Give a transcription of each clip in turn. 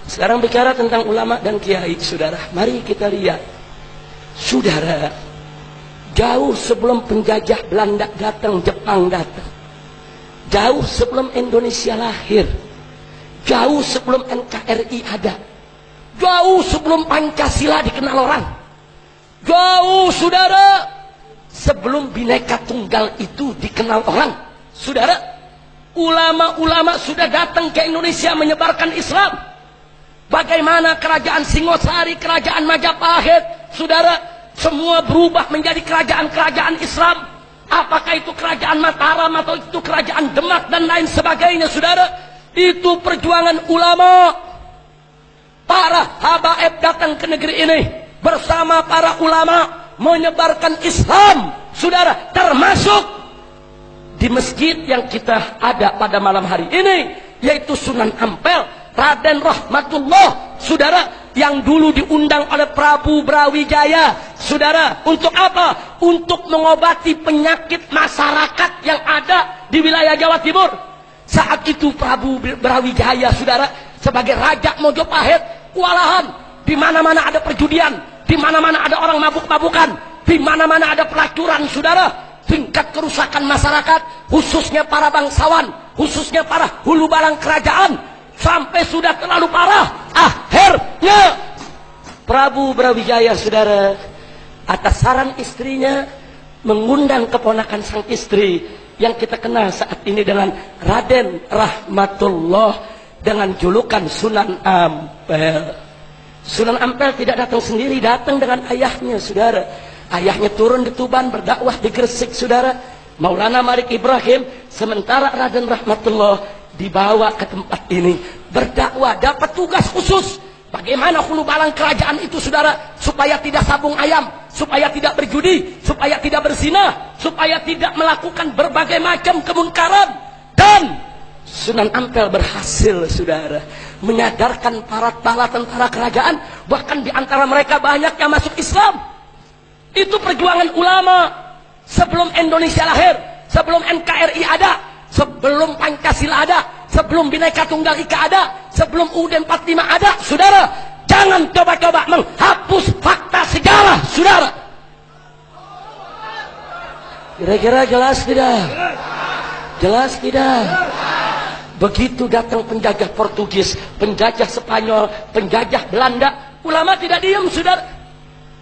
Sekarang bicara tentang ulama dan kiai, saudara. Mari kita lihat, saudara, jauh sebelum penjajah Belanda datang, Jepang datang, jauh sebelum Indonesia lahir, jauh sebelum NKRI ada, jauh sebelum Pancasila dikenal orang, jauh, saudara, sebelum Bhinneka Tunggal itu dikenal orang, saudara, ulama-ulama sudah datang ke Indonesia menyebarkan Islam. Bagaimana kerajaan Singosari, kerajaan Majapahit, saudara, semua berubah menjadi kerajaan-kerajaan Islam. Apakah itu kerajaan Mataram atau itu kerajaan Demak dan lain sebagainya, saudara. Itu perjuangan ulama. Para habaib datang ke negeri ini bersama para ulama menyebarkan Islam, saudara, termasuk di masjid yang kita ada pada malam hari ini, yaitu Sunan Ampel. Raden Rahmatullah, saudara, yang dulu diundang oleh Prabu Brawijaya, saudara, untuk apa? Untuk mengobati penyakit masyarakat yang ada di wilayah Jawa Timur. Saat itu Prabu Brawijaya, saudara, sebagai Raja Mojopahit, kewalahan. Di mana-mana ada perjudian, di mana-mana ada orang mabuk-mabukan, di mana-mana ada pelacuran, saudara. Tingkat kerusakan masyarakat, khususnya para bangsawan, khususnya para hulu balang kerajaan, sampai sudah terlalu parah. Akhirnya Prabu Brawijaya, saudara, atas saran istrinya mengundang keponakan sang istri yang kita kenal saat ini dengan Raden Rahmatullah dengan julukan Sunan Ampel. Sunan Ampel tidak datang sendiri, datang dengan ayahnya, saudara. Ayahnya turun di Tuban, berdakwah di Gresik, saudara, Maulana Malik Ibrahim. Sementara Raden Rahmatullah dibawa ke tempat ini berdakwah, dapat tugas khusus. Bagaimana hulu balang kerajaan itu, saudara, supaya tidak sabung ayam, supaya tidak berjudi, supaya tidak berzina, supaya tidak melakukan berbagai macam kemunkaran. Dan Sunan Ampel berhasil, saudara, menyadarkan para tentara kerajaan, bahkan di antara mereka banyak yang masuk Islam. Itu perjuangan ulama sebelum Indonesia lahir, sebelum NKRI ada, sebelum Pancasila ada, sebelum Bhinneka Tunggal Ika ada, sebelum UUD 45 ada, saudara. Jangan coba-coba menghapus fakta sejarah, saudara. Kira-kira jelas tidak? Jelas tidak? Begitu datang penjajah Portugis, penjajah Spanyol, penjajah Belanda, ulama tidak diam, saudara.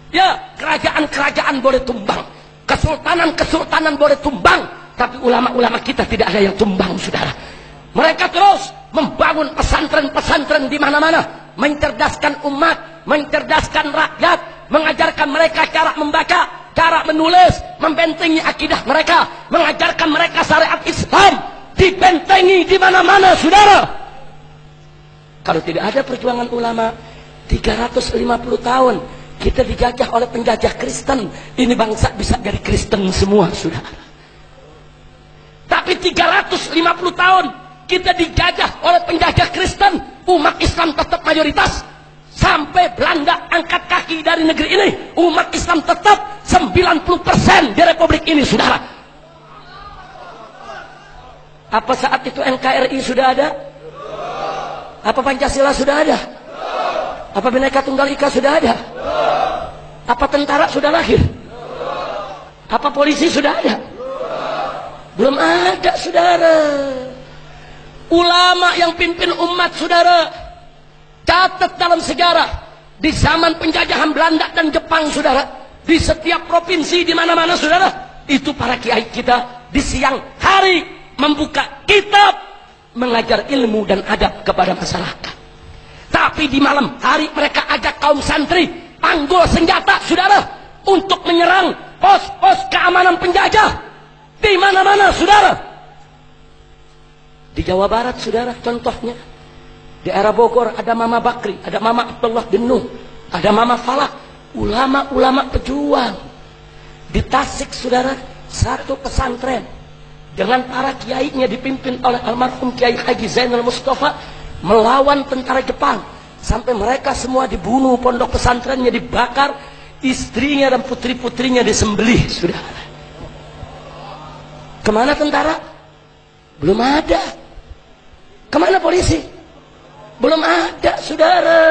Ya, kerajaan-kerajaan boleh tumbang, kesultanan-kesultanan boleh tumbang, tapi ulama-ulama kita tidak ada yang tumbang, saudara. Mereka terus membangun pesantren-pesantren di mana-mana, mencerdaskan umat, mencerdaskan rakyat, mengajarkan mereka cara membaca, cara menulis, membentengi akidah mereka, mengajarkan mereka syariat Islam, dibentengi di mana-mana, saudara. Kalau tidak ada perjuangan ulama, 350 tahun kita dijajah oleh penjajah Kristen. Ini bangsa bisa jadi Kristen semua, saudara. Tapi 350 tahun kita dijajah oleh penjajah Kristen, umat Islam tetap mayoritas. Sampai Belanda angkat kaki dari negeri ini, umat Islam tetap 90% di Republik ini, saudara. Apa saat itu NKRI sudah ada? Apa Pancasila sudah ada? Apa Bhinneka Tunggal Ika sudah ada? Apa tentara sudah lahir? Apa polisi sudah ada? Belum ada, saudara. Ulama yang pimpin umat, saudara. Catat dalam sejarah, di zaman penjajahan Belanda dan Jepang, saudara, di setiap provinsi, di mana-mana, saudara, itu para kiai kita di siang hari membuka kitab, mengajar ilmu dan adab kepada masyarakat. Tapi di malam hari mereka ajak kaum santri panggul senjata, saudara, untuk menyerang pos-pos keamanan penjajah di mana-mana, saudara. Di Jawa Barat, saudara, contohnya di era Bogor ada Mama Bakri, ada Mama Abdullah bin Nuh, ada Mama Falah, ulama-ulama pejuang. Di Tasik, saudara, satu pesantren dengan para kiainya dipimpin oleh almarhum Kiai Haji Zainal Mustafa melawan tentara Jepang, sampai mereka semua dibunuh, pondok pesantrennya dibakar, istrinya dan putri-putrinya disembelih, saudara. Kemana tentara? Belum ada. Kemana polisi? Belum ada, saudara.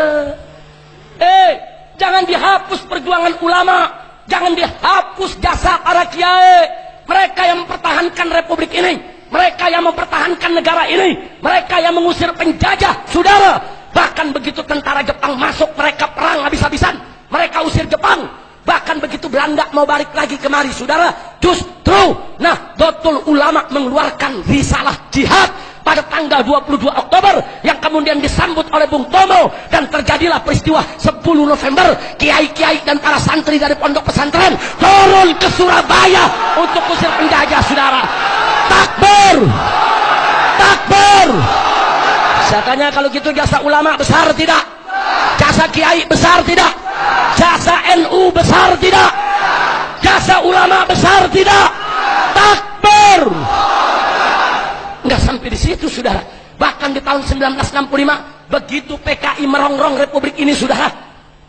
Jangan dihapus perjuangan ulama, jangan dihapus jasa para kiai. Mereka yang mempertahankan republik ini, mereka yang mempertahankan negara ini, mereka yang mengusir penjajah, saudara. Bahkan begitu tentara Jepang masuk, mereka perang habis-habisan, mereka usir Jepang. Bahkan begitu Belanda mau balik lagi kemari, saudara, justru Nahdlatul Ulama mengeluarkan risalah jihad pada tanggal 22 Oktober yang kemudian disambut oleh Bung Tomo, dan terjadilah peristiwa 10 November. Kiai-kiai dan para santri dari pondok pesantren turun ke Surabaya untuk usir penjajah, saudara. Takbir, takbir. Saya tanya, kalau gitu jasa ulama besar tidak? Jasa kiai besar tidak? Jasa NU besar tidak? Jasa ulama besar tidak? Takbir. Nggak sampai di situ, saudara. Bahkan di tahun 1965, begitu PKI merongrong republik ini, saudara,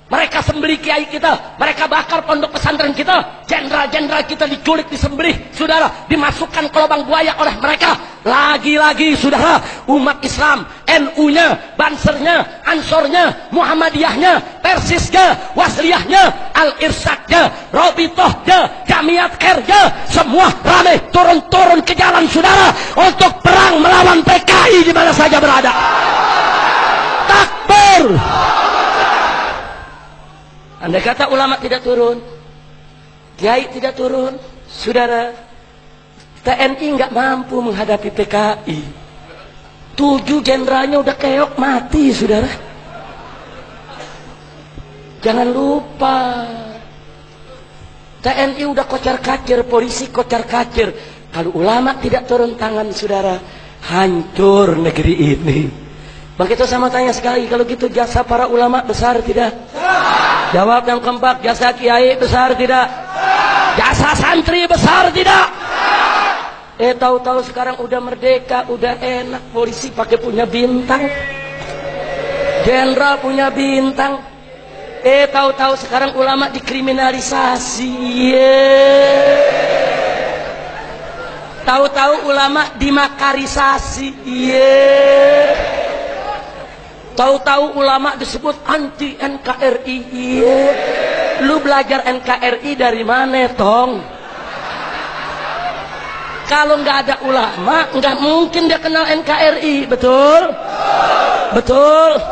mereka sembelih kiai kita, mereka bakar pondok pesantren kita, jenderal-jenderal kita diculik, disembelih, saudara, dimasukkan ke lubang buaya oleh mereka. Lagi-lagi, saudara, umat Islam, NU-nya, Bansernya, Ansornya, Muhammadiyahnya, Persisnya, Wasliyahnya, Al-Irsyadnya, Robitohnya, Jamiat Khairnya, semua ramai turun-turun ke jalan, saudara, untuk perang melawan PKI di mana saja berada. Takbir. Andai kata ulama tidak turun, kiai tidak turun, saudara, TNI nggak mampu menghadapi PKI. 7 jenderalnya udah keok mati, saudara. Jangan lupa, TNI udah kocar-kacir, polisi kocar-kacir. Kalau ulama tidak turun tangan, saudara, hancur negeri ini. Begitu sama tanya sekali, kalau gitu jasa para ulama besar tidak? Jawab yang keempat, jasa kiai besar tidak? Jasa santri besar tidak? Tahu-tahu sekarang udah merdeka, udah enak, polisi pakai punya bintang, jenderal punya bintang. Tahu-tahu sekarang ulama dikriminalisasi. Tahu-tahu ulama dimakarisasi. Tahu-tahu ulama disebut anti NKRI. Lu belajar NKRI dari mana, Tong? Kalau nggak ada ulama, nggak mungkin dia kenal NKRI, betul? Betul.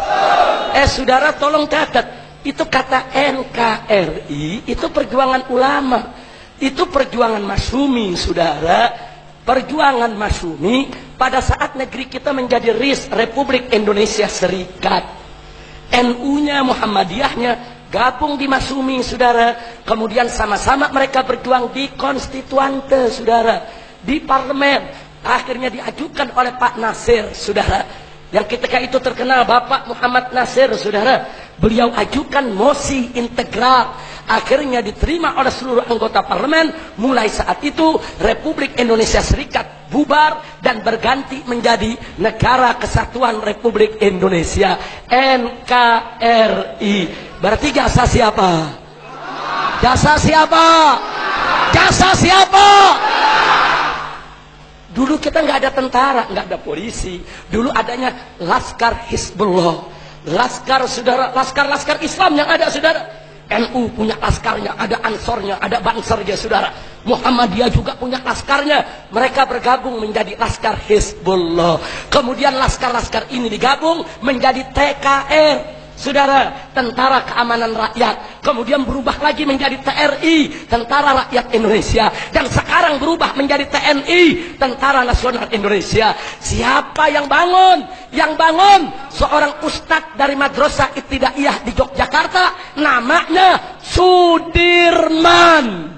Saudara, tolong catat. Itu kata NKRI, itu perjuangan ulama. Itu perjuangan Masyumi, saudara. Perjuangan Masyumi pada saat negeri kita menjadi RIS, Republik Indonesia Serikat. NU-nya, Muhammadiyahnya gabung di Masyumi, saudara. Kemudian sama-sama mereka berjuang di konstituante, saudara. Di parlemen, akhirnya diajukan oleh Pak Nasir, saudara, yang ketika itu terkenal Bapak Muhammad Nasir, saudara. Beliau ajukan mosi integral, akhirnya diterima oleh seluruh anggota parlemen. Mulai saat itu Republik Indonesia Serikat bubar dan berganti menjadi Negara Kesatuan Republik Indonesia, NKRI. Berarti jasa siapa? Jasa siapa? Jasa siapa? Dulu kita nggak ada tentara, nggak ada polisi. Dulu adanya Laskar Hizbullah, laskar, saudara, laskar Islam yang ada, saudara. NU punya laskarnya, ada Ansornya, ada Bansernya, saudara. Muhammadiyah juga punya laskarnya. Mereka bergabung menjadi Laskar Hizbullah. Kemudian laskar-laskar ini digabung menjadi TKR, saudara, Tentara Keamanan Rakyat. Kemudian berubah lagi menjadi TRI, Tentara Rakyat Indonesia. Dan sekarang berubah menjadi TNI, Tentara Nasional Indonesia. Siapa yang bangun? Yang bangun seorang ustadz dari Madrasah Ibtidaiyah di Yogyakarta, namanya Sudirman.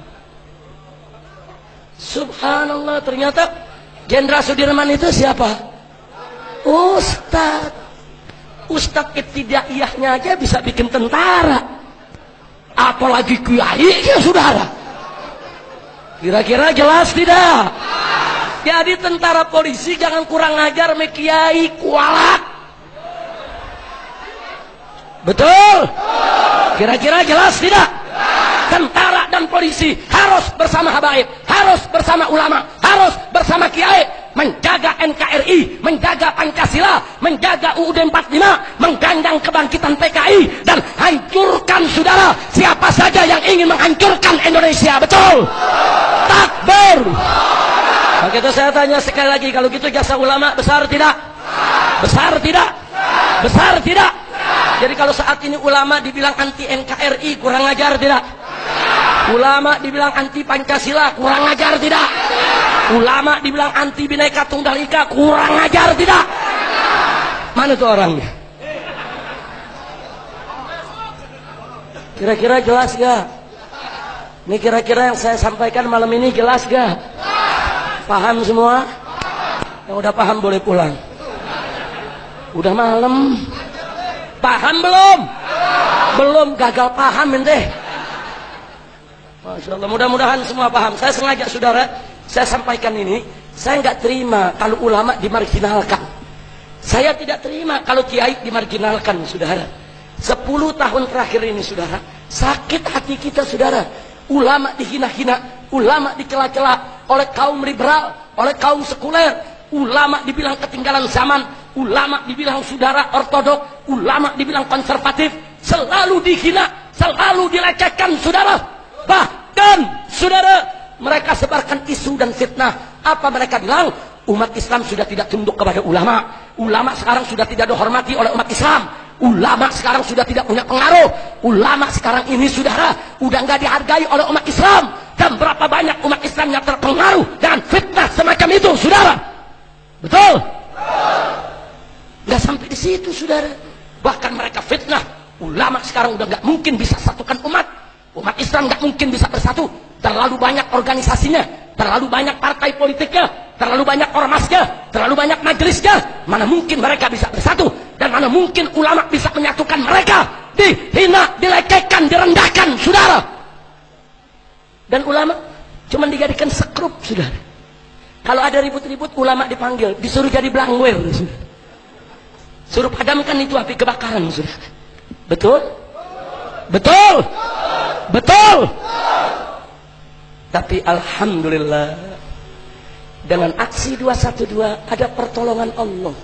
Subhanallah, ternyata Jenderal Sudirman itu siapa? Ustadz. Ustadz ibtidaiyahnya aja bisa bikin tentara, apalagi kiai, ya saudara. Kira-kira jelas tidak? Jadi tentara polisi jangan kurang ajar sama kiai, kualat. Betul? Kira-kira jelas tidak? Tentara dan polisi harus bersama habaib, harus bersama ulama, harus bersama kiai. menjaga NKRI, menjaga Pancasila, menjaga UUD 45, menggandang kebangkitan PKI, dan hancurkan saudara siapa saja yang ingin menghancurkan Indonesia. Betul? Takbir. Maka itu saya tanya sekali lagi, kalau gitu jasa ulama besar tidak? Besar tidak? Besar tidak? Jadi kalau saat ini ulama dibilang anti NKRI, kurang ajar tidak? Ulama dibilang anti Pancasila, kurang ajar tidak? Ulama dibilang anti Bhinneka Tunggal Ika, kurang ajar tidak? Mana tuh orangnya? Kira-kira jelas gak? Ini kira-kira yang saya sampaikan malam ini jelas gak? Paham semua? Yang udah paham boleh pulang. Udah malam. Paham belum? Belum, gagal paham ente. Masya Allah, mudah-mudahan semua paham. Saya sengaja saudara, saya sampaikan ini. Saya nggak terima kalau ulama dimarginalkan. Saya tidak terima kalau kiai dimarginalkan, saudara. 10 tahun terakhir ini, saudara, sakit hati kita, saudara. Ulama dihina-hina, ulama dicela-cela oleh kaum liberal, oleh kaum sekuler. Ulama dibilang ketinggalan zaman, ulama dibilang saudara ortodok, ulama dibilang konservatif. Selalu dihina, selalu dilecehkan, saudara. Bahkan saudara, mereka sebarkan isu dan fitnah. Apa mereka bilang? Umat Islam sudah tidak tunduk kepada ulama. Ulama sekarang sudah tidak dihormati oleh umat Islam. Ulama sekarang sudah tidak punya pengaruh. Ulama sekarang ini, saudara, udah nggak dihargai oleh umat Islam. Dan berapa banyak umat Islam yang terpengaruh dengan fitnah semacam itu, saudara? Betul? Nggak sampai di situ, saudara. Bahkan mereka fitnah. Ulama sekarang udah nggak mungkin bisa satukan umat. Umat Islam nggak mungkin bisa bersatu. Terlalu banyak organisasinya, terlalu banyak partai politiknya, terlalu banyak ormasnya, terlalu banyak majelisnya. Mana mungkin mereka bisa bersatu, dan mana mungkin ulama bisa menyatukan mereka. Dihina, dilecehkan, direndahkan, saudara. Dan ulama cuma dijadikan sekrup, saudara. Kalau ada ribut-ribut, ulama dipanggil, disuruh jadi belangwer, saudara. Suruh padamkan itu api kebakaran, saudara. Betul? Betul? Betul? Tapi alhamdulillah, dengan aksi 212 ada pertolongan Allah.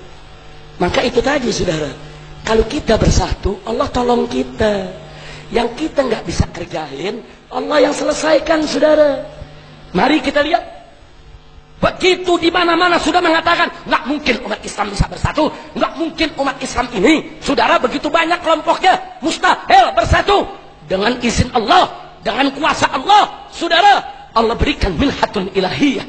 Maka itu tadi, saudara, kalau kita bersatu, Allah tolong kita. Yang kita nggak bisa kerjain, Allah yang selesaikan, saudara. Mari kita lihat. Begitu di mana-mana sudah mengatakan nggak mungkin umat Islam bisa bersatu, nggak mungkin umat Islam ini, saudara, begitu banyak kelompoknya, mustahil bersatu. Dengan izin Allah, dengan kuasa Allah, saudara, Allah berikan minhatun ilahiyah.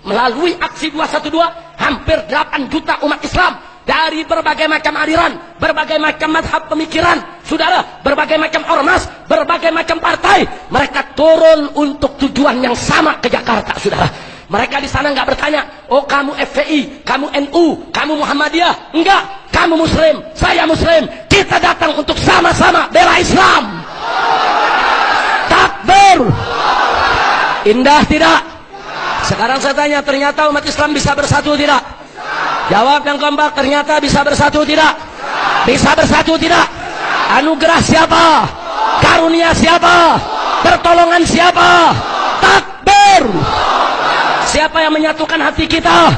Melalui aksi 212, hampir 8 juta umat Islam dari berbagai macam aliran, berbagai macam mazhab pemikiran, saudara, berbagai macam ormas, berbagai macam partai, mereka turun untuk tujuan yang sama ke Jakarta, saudara. Mereka di sana nggak bertanya, oh kamu FPI, kamu NU, kamu Muhammadiyah. Enggak, kamu Muslim, saya Muslim. Kita datang untuk sama-sama bela Islam. Takbir. Indah tidak? Sekarang saya tanya, ternyata umat Islam bisa bersatu tidak? Jawab yang kompak, ternyata bisa bersatu tidak? Bisa bersatu tidak? Anugerah siapa? Karunia siapa? Pertolongan siapa? Takbir. Siapa yang menyatukan hati kita?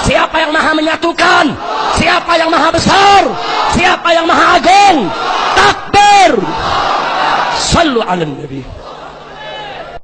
Siapa yang maha menyatukan? Siapa yang maha besar? Siapa yang maha agung? Takbir. Sallu ala nabi.